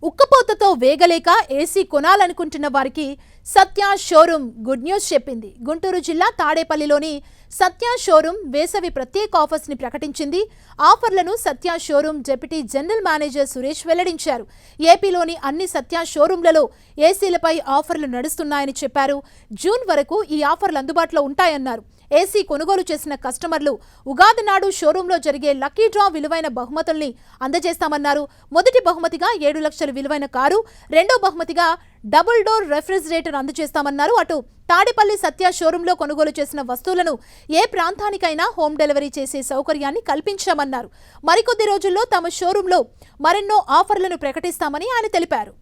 ఉక్కపోతతో వేగలేక AC కొనాలనుకుంటున్న వారికి సత్య showroom good news చెప్పింది. గుంటూరు జిల్లా తాడేపల్లిలోని సత్య షోరూమ్ వేసవి ప్రత్యేక ఆఫర్స్ ని ప్రకటించింది. ఆఫర్లను Satya showroom deputy general manager Suresh వెల్లడించారు. ఏపీలోని అన్ని సత్య షోరూంలలో ఏసీలపై ఆఫర్లు నడుస్తున్నాయని చెప్పారు. జూన్ వరకు ఈ ఆఫర్లు అందుబాటులో ఉంటాయన్నారు. ఏసీ కొనుగోలు చేసిన కస్టమర్లు ఉగాది నాడు షోరూంలో జరిగే లక్కీ డ్రా విలువైన బహుమతుల్ని అందజేస్తామన్నారు. మొదటి బహుమతిగా 7 లక్షల విలువైన కారు, రెండో బహుమతిగా డబుల్ డోర్ రెఫ్రిజిరేటర్ అందజేస్తామన్నారు. అటు తాడేపల్లి సత్య షోరూంలో కొనుగోలు చేసిన వస్తువులను ఏ ప్రాంతానికైనా హోమ్ డెలివరీ చేసే సౌకర్యాన్ని కల్పించామన్నారు. మరికొద్ది రోజుల్లో తమ షోరూంలో మరెన్నో ఆఫర్లను ప్రకటిస్తామని ఆయన తెలిపారు.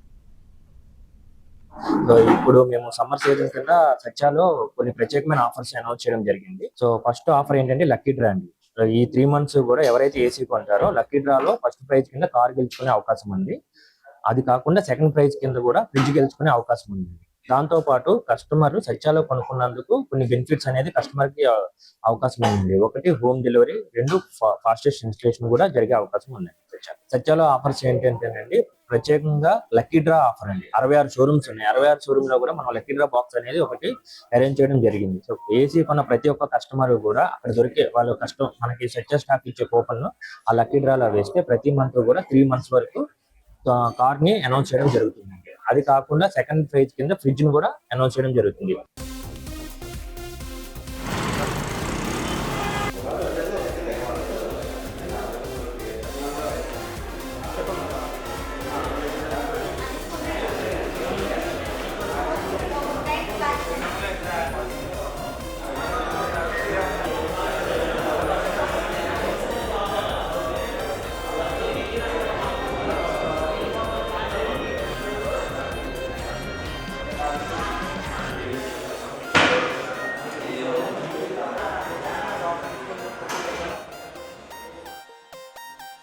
ఇప్పుడు మేము సమ్మర్ సీజన్ కింద సత్యాలో కొన్ని ప్రత్యేకమైన ఆఫర్స్ అనౌన్స్ చేయడం జరిగింది. సో ఫస్ట్ ఆఫర్ ఏంటంటే లక్కీ డ్రా అండి. ఈ 3 months కూడా ఎవరైతే ఏసీ కొంటారో లక్కీ డ్రాలో ఫస్ట్ ప్రైజ్ కింద కార్ గెలుచుకునే అవకాశం ఉంది. అది కాకుండా సెకండ్ ప్రైజ్ కింద కూడా ఫ్రిడ్జ్ గెలుచుకునే అవకాశం ఉంది. దాంతో పాటు కస్టమర్ సత్యాలో కొనుక్కున్నందుకు కొన్ని బెనిఫిట్స్ అనేది కస్టమర్ కి అవకాశం ఉంది. ఒకటి హోమ్ డెలివరీ, 2 ఫాస్టెస్ట్ ఇన్స్టలేషన్ కూడా జరిగే అవకాశం ఉంది. సత్యాలో ఆఫర్స్ ఏంటంటేనండి, ప్రత్యేకంగా లక్కీ డ్రా ఆఫర్ అండి. 66 షోరూమ్స్ ఉన్నాయి. 66 షోరూమ్ లో కూడా మనం లక్కీ డ్రా బాక్స్ అనేది ఒకటి అరేంజ్ చేయడం జరిగింది. సో ఏసీ కొన్న ప్రతి ఒక్క కస్టమర్ కూడా అక్కడ దొరికే వాళ్ళు మనకి సత్య స్టాక్ ఇచ్చే కూపన్ ఆ లక్కీ డ్రాలో వేస్తే ప్రతి మంత్ కూడా 3 months వరకు కార్ ని అనౌన్స్ చేయడం జరుగుతుంది. అది కాకుండా సెకండ్ ప్రైజ్ కింద ఫ్రిడ్జ్ ని కూడా అనౌన్స్ చేయడం జరుగుతుంది.